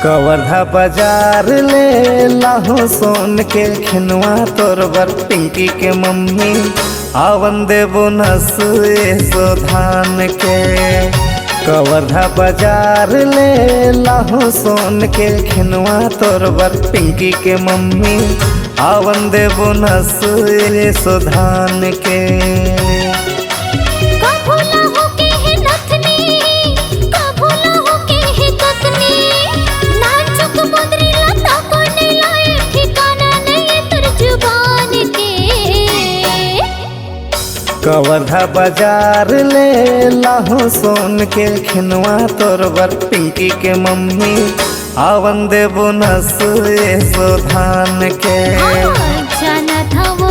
कवर्धा बाजार ले लाहो सोन के खिनवा तोर बर पिंकी के मम्मी आवन देबो नसुए सो धान के। कवर्धा बाजार ले लाहो सोन के खिनवा तोर बर पिंकी के मम्मी आवन देबो नसुए सो धान के। कवर्धा बाजार ले लाहो सोन के खिनवा तोर बर पिंकी के मम्मी आवन देबो नसुए सो धान के। जाना था वो